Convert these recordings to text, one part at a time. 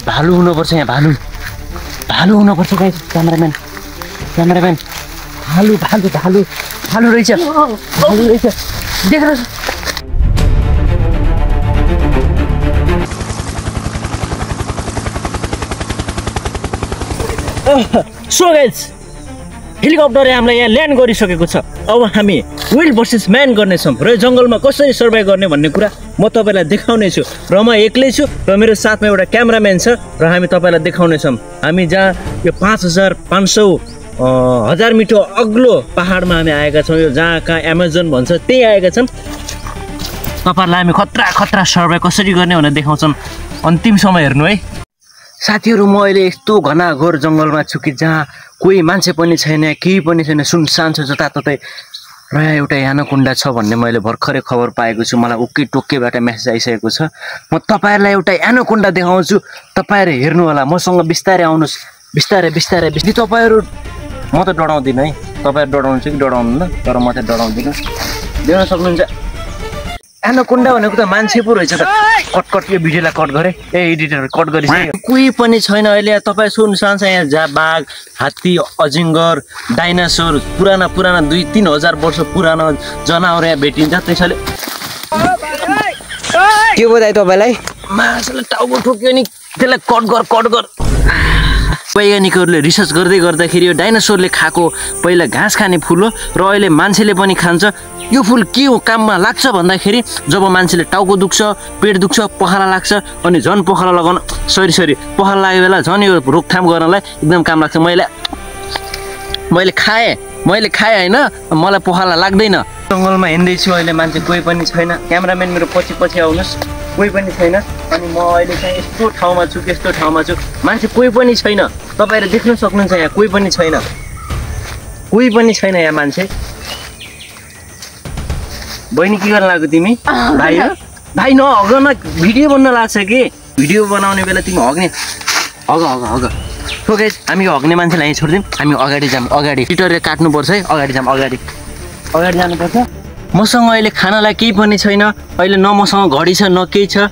भालु हुनुपर्छ यहाँ भालु भालु हुनुपर्छ गाइस क्यामेराम्यान भालु भालु भालु भालु रहेछ देख्नु सो गाइस हेलिकप्टर हामीलाई यहाँ ल्यान्ड गरिसकेको छ अब हामी विल्ड भर्सेस म्यान गर्नेछौँ र जङ्गलमा कसरी सर्भाइभ गर्ने भन्ने कुरा म तपाईँलाई देखाउने छु र म एक्लै छु र मेरो साथमा एउटा क्यामेराम्यान छ र हामी तपाईँलाई देखाउनेछौँ हामी जहाँ यो 5500 1000 मिटर अग्लो पहाडमा हामी आएका छौँ यो जहाँ कहाँ एमाजोन भन्छ त्यही आएका छौँ तपाईँहरूलाई हामी खतरा खतरा सर्भाइभ कसरी गर्ने भनेर देखाउँछौँ अन्तिमसम्म हेर्नु है साथीहरू म अहिले यस्तो घनाघोर जङ्गलमा छु कि जहाँ कोही मान्छे पनि छैन केही पनि छैन सुनसान छ जताततै र एउटा यानाकुण्डा छ भन्ने मैले भर्खरै खबर पाएको छु मलाई उक्कै टोक्केबाट मेसेज आइसकेको छ म तपाईँहरूलाई एउटा यानाकुण्डा देखाउँछु तपाईँहरू हेर्नु होला मसँग बिस्तारै आउनुहोस् बिस्तारै तपाईँहरू म त डराउँदिनँ है तपाईँहरू डराउनुहुन्छ कि डराउनुहुन्न तर म त डराउँदिनँ देख्न सक्नुहुन्छ एनाकोन्डा भनेको त मान्छे पो रहेछ त कट यो भिडियोलाई कट गरे एडिटर कट गरिसक्यो कोही पनि छैन अहिले तपाईँ सुनसान छ यहाँ जहाँ बाघ हात्ती अजिङ्गर डाइनासोर पुराना 2-3 हजार वर्ष पुरानो जनावर यहाँ भेटिन्छ त्यसैले के बताए तपाईलाई माछाले टाउको ठोक्यो नि त्यसलाई कट गर वैज्ञानिकहरूले रिसर्च गर्दाखेरि यो डाइनासोरले खाएको पहिला घाँस खाने फुल हो र अहिले मान्छेले पनि खान्छ यो फुल के हो काममा लाग्छ भन्दाखेरि जब मान्छेले टाउको दुख्छ पेट दुख्छ पखाला लाग्छ अनि झन् पखाला लगाउन सरी पखाला लागेको बेला झन् यो रोकथाम गर्नलाई एकदम काम लाग्छ मैले खाएँ होइन मलाई पखाला लाग्दैन जङ्गलमा हिँड्दैछु अहिले मान्छे कोही पनि छैन क्यामेराम्यान मेरो पछि आउनुहोस् कोही पनि छैन अनि म अहिले चाहिँ यस्तो ठाउँमा छु मान्छे कोही पनि छैन तपाईँहरू देख्न सक्नुहुन्छ यहाँ कोही पनि छैन यहाँ मान्छे बहिनी के गर्न लाग्यो तिमी भाइ नहग न भिडियो बन्न लाग्छ कि भिडियो बनाउने बेला तिमी हग्ने हग सो गाइस हामी हग्ने मान्छेलाई यहीँ छोडिदिउँ हामी अगाडि ट्विटरले काट्नुपर्छ है अगाडि जानुपर्छ मसँग अहिले खानालाई केही पनि छैन अहिले न मसँग घडी छ न केही छ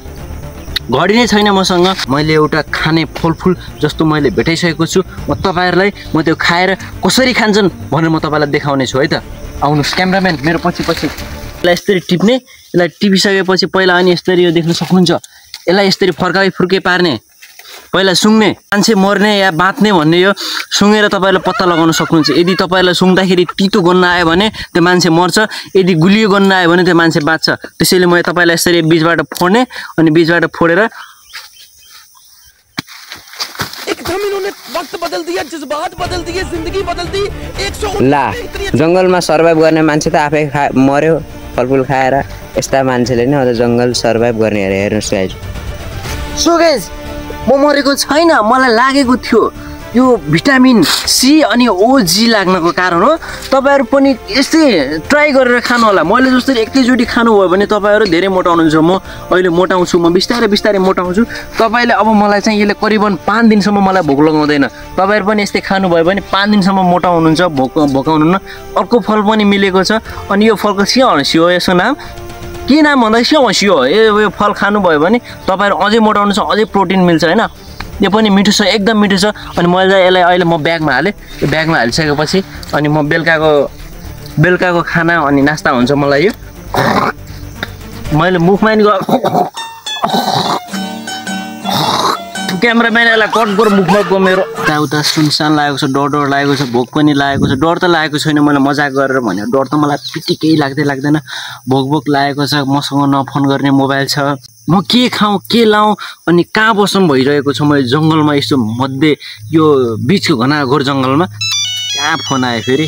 घडी नै छैन मसँग मैले एउटा खाने फलफुल जस्तो मैले भेटाइसकेको छु म तपाईँहरूलाई म त्यो खाएर कसरी खान्छन् भनेर म तपाईँलाई देखाउने छु है त आउनुहोस् क्यामेराम्यान मेरो पछि यसलाई यसरी टिप्ने यसलाई टिपिसकेपछि पहिला अनि यसरी यो देख्न सक्नुहुन्छ यसलाई यसरी फर्के पार्ने पहिला सुँग्ने मान्छे मर्ने या बाँच्ने भन्ने यो सुँगेर तपाईँले पत्ता लगाउन सक्नुहुन्छ यदि तपाईँलाई सुँग्दाखेरि तितो गन्न आयो भने त्यो मान्छे मर्छ यदि गुलियो गन्न आयो भने त्यो मान्छे बाँच्छ त्यसैले म तपाईँलाई यसरी बीचबाट फोड्ने अनि बीचबाट फोडेर एकदम इन्होंने वक्त बदल दिया जज्बात बदल दिए जिंदगी बदल दी 100 ला जंगलमा सर्भाइभ गर्ने मान्छे त आफै मर्यो फलफुल खाएर यस्ता मान्छेले नै अझ जंगल सर्भाइभ गर्ने अरे हेर्नुस् गाइस सो गाइस म मरेको छैन मलाई लागेको थियो यो भिटामिन सी अनि ओजी लाग्नको कारण हो तपाईहरु पनि यस्तै ट्राई गरेर खानु होला मैले जस्तै एकैचोटी खानु भयो भने तपाईहरु धेरै मोटा हुनुहुन्छ म अहिले मोटाउँछु म बिस्तारै मोटाउँछु तपाईले अब मलाई चाहिँ यसले करिबन 5 दिनसम्म मलाई भोक लगाउँदैन तपाईहरु पनि यस्तै खानु भयो भने 5 दिनसम्म मोटा हुनुहुन्छ भोकाउनुहुन्न अर्को फल पनि मिलेको छ अनि यो फलको सियो यसको नाम के नाम भन्दा सियो यो फल खानु भयो भने तपाईहरु अझै मोटा हुनुहुन्छ अझै प्रोटिन मिल्छ हैन यो पनि मिठो छ एकदम मिठो छ अनि मैले यसलाई अहिले म ब्यागमा हाले यो ब्यागमा हालिसकेपछि अनि म बेलुकाको खाना अनि नास्ता हुन्छ मलाई यो मैले मुखमा नि क्यामेराम्यानलाई कट गर मुखमा गयो मेरो उता सुनसान लागेको छ डर लागेको छ भोक पनि लागेको छ डर त लागेको छैन मलाई मजाक गरेर भन्यो डर त मलाई पिटिकै लाग्दैन भोक लागेको छ मसँग न फोन गर्ने मोबाइल छ म के खाऊँ के लाऊँ अनि कहाँ बसौँ भइरहेको छ म जङ्गलमा यस्तो मध्ये यो बिचको घनाघोर जङ्गलमा कहाँ फोन आयो फेरि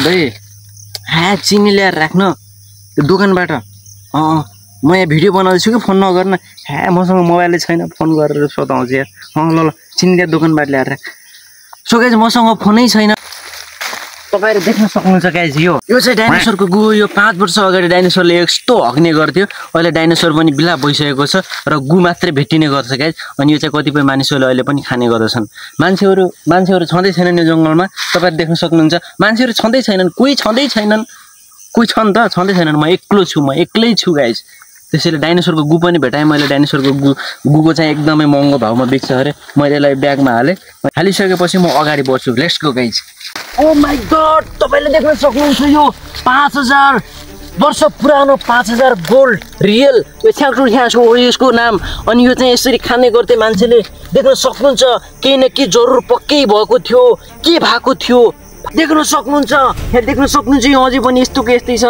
दाइ चिनी ल्याएर राख्न त्यो दोकानबाट म यहाँ भिडियो बनाउँदैछु कि फोन नगर्न मसँग मोबाइलै छैन फोन गरेर सोधाउँछ यार ल चिनी ल्याएर दोकानबाट ल्याएर राख सो गाइस मसँग फोनै छैन तपाईहरु देख्न सक्नुहुन्छ गाइस यो चाहिँ डाइनोसरको गु यो 5 वर्ष अगाडि डाइनोसरले यस्तो हग्ने गर्थ्यो अहिले डाइनोसर पनि बिला भइसकेको छ र गु मात्रै भेटिने गर्छ गाइस अनि यो चाहिँ कतिपय मानिसहरूले अहिले पनि खाने गर्दछन् मान्छेहरु छँदै छैनन् यो जंगलमा तपाईहरु देख्न सक्नुहुन्छ मान्छेहरु छँदै छैनन् कोही छँदै छैनन् कोही छन् त छँदै छैनन् म एक्लै छु गाइस त्यसैले डाइनोसरको गु पनि भेटाएँ मैले। डाइनोसरको गुको चाहिँ एकदमै महँगो भाउमा बिक्छ अरे। मैले यसलाई ब्यागमा हालिसकेपछि म अगाडि बढ्छु। Let's go guys. Oh my god, तपाईँले देख्न सक्नुहुन्छ यो 5000 वर्ष पुरानो 5000 गोल्ड रियल यो छ्याउँछु हो यसको नाम। अनि यो चाहिँ यसरी खाने गर्थे मान्छेले। देख्न सक्नुहुन्छ केही न केही जरुर पक्कै भएको थियो, के भएको थियो देख्न सक्नुहुन्छ। यहाँ देख्न सक्नुहुन्छ यो अझै पनि यस्तोको यस्तै छ।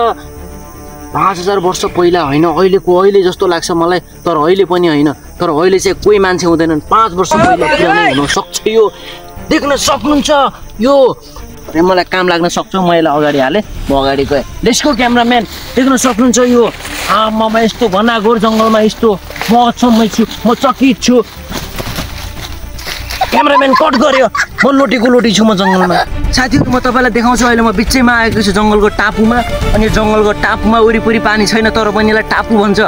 5000 वर्ष पहिला होइन, अहिले जस्तो लाग्छ मलाई, तर अहिले पनि होइन। तर अहिले चाहिँ कोही मान्छे हुँदैनन्। 5 वर्ष पहिला पुरानै हुन सक्छ यो। देख्न सक्नुहुन्छ यो। मलाई काम लाग्न सक्छ, म यसलाई अगाडि हालेँ, म अगाडि गएँ। Let's go cameraman. देख्न सक्नुहुन्छ यो आमामा यस्तो घनाघोर जङ्गलमा यस्तो म अचम्मै छु, म चकित छु। क्यामेराम्यान कट गर्यो, म लोटी छु म जङ्गलमा। साथीहरू म तपाईँलाई देखाउँछु। अहिले म बिचैमा आएको छु जङ्गलको टापुमा। अनि जङ्गलको टापुमा वरिपरि पानी छैन, तर पनि यसलाई टापु भन्छ।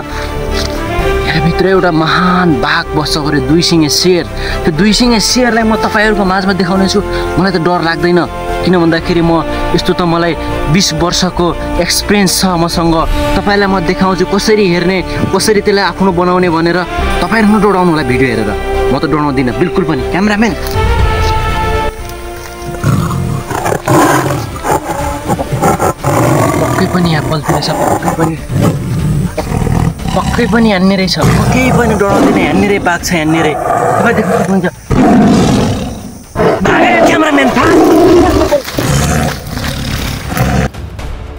यहाँभित्र एउटा महान बाघ बस्छ अरे, 2 सिङे शेर। त्यो 2 सिङे शेरलाई म तपाईँहरूको माझमा देखाउनेछु। मलाई त डर लाग्दैन, किन भन्दाखेरि म यस्तो त मलाई 20 वर्षको एक्सपिरियन्स छ मसँग। तपाईँलाई म देखाउँछु कसरी हेर्ने, कसरी त्यसलाई आफ्नो बनाउने भनेर। तपाईँहरू नडराउनु होला भिडियो हेरेर, म त डराउँदिनँ बिल्कुल पनि। क्यामेराम्यान पक्कै पनि यहाँ पल्टिरहेछ, पक्कै पनि हान्ने रहेछ, पक्कै पनि डराउँदैन। हान्ने बाघ छ यहाँनिर, तपाईँ देख्न सक्नुहुन्छ। क्यामेराम्यान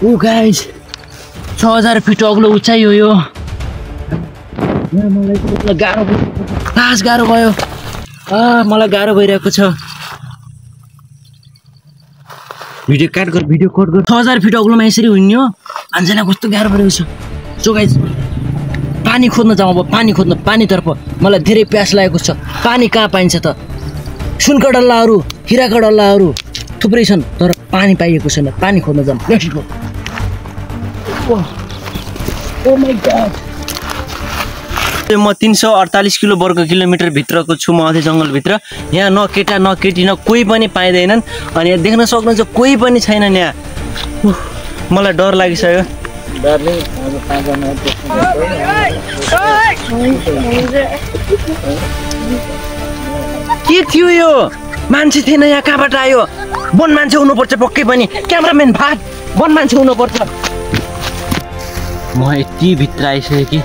ओ गाइज 6000 फिट अग्लो उचाइ हो यो। मलाई गाह्रो भयो। मलाई गाह्रो भइरहेको छ। भिडियो कट गर। 6000 फिट अग्लोमा यसरी हुन्यो। अन्जना कस्तो गाह्रो परेको छ। सो गाइज पानी खोज्न जाउँ अब। पानीतर्फ मलाई धेरै प्यास लागेको छ। पानी कहाँ पाइन्छ त? सुनका डल्लाहरू, हिराका डल्लाहरू थुप्रै छन्, तर पानी पाइएको छैन। पानी खोज्न जाउँ। Let's go. Oh my god, म 348 वर्ग किलोमिटर भित्रको छु म अझै जङ्गलभित्र। यहाँ न केटा न केटी न कोही पनि पाइँदैनन्। अनि यहाँ देख्न सक्नुहुन्छ कोही पनि छैनन् यहाँ। मलाई डर लागिसक्यो। के थियो यो? मान्छे थिएन यहाँ, कहाँबाट आयो? वन मान्छे हुनुपर्छ पक्कै पनि। क्यामेराम्यान भाग, वन मान्छे हुनुपर्छ। म यति भित्र आइसकेँ कि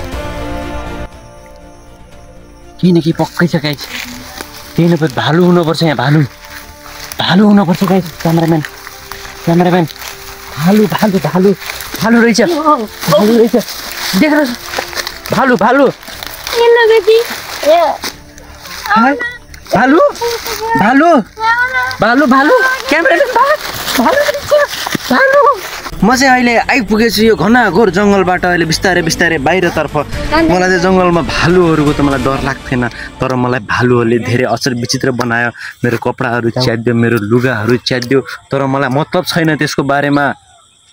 केही न केही पक्कै छ गाइस। केही न केही भालु हुनुपर्छ यहाँ। भालु हुनुपर्छ गाइस। क्यामेराम्यान भालु रहेछ। देख्नु भालु भालु म चाहिँ अहिले आइपुगेछु यो घनाघोर जङ्गलबाट। अहिले बिस्तारै बाहिरतर्फ। मलाई चाहिँ जङ्गलमा भालुहरूको त मलाई डर लाग्थेन, तर मलाई भालुहरूले धेरै असर विचित्र बनायो। मेरो कपडाहरू च्याद्यो, मेरो लुगाहरू च्याद्यो, तर मलाई मतलब छैन त्यसको बारेमा।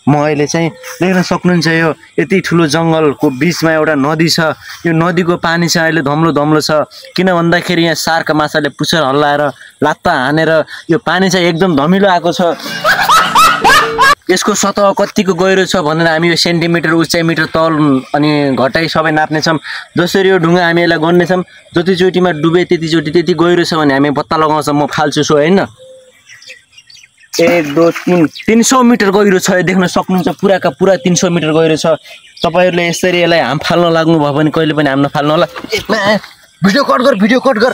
म अहिले चाहिँ देख्न सक्नुहुन्छ यो यति ठुलो जङ्गलको बिचमा एउटा नदी छ। यो नदीको पानी चाहिँ अहिले धम्लो छ, किन भन्दाखेरि यहाँ सार्क माछाले पुच्छर हल्लाएर लात्ता हानेर यो पानी चाहिँ एकदम धमिलो आएको छ। यसको सतह कतिको गहिरो छ भनेर हामी यो सेन्टिमिटर, उचाइ, मिटर, तल अनि घटाइ सबै नाप्नेछौँ। जसरी यो ढुङ्गा हामी यसलाई गन्नेछौँ, जतिचोटिमा डुबे त्यति गहिरो छ भने हामी पत्ता लगाउँछौँ। म फाल्छु सो होइन। 1 2 3 300 मिटर गहिरो छ। देख्न सक्नुहुन्छ पुराका पुरा 300 मिटर गहिरो छ। तपाईँहरूले यसरी यसलाई हाम फाल्न लाग्नुभयो भने कहिले पनि हाम नफाल्नु होला। भिडियो कट गर।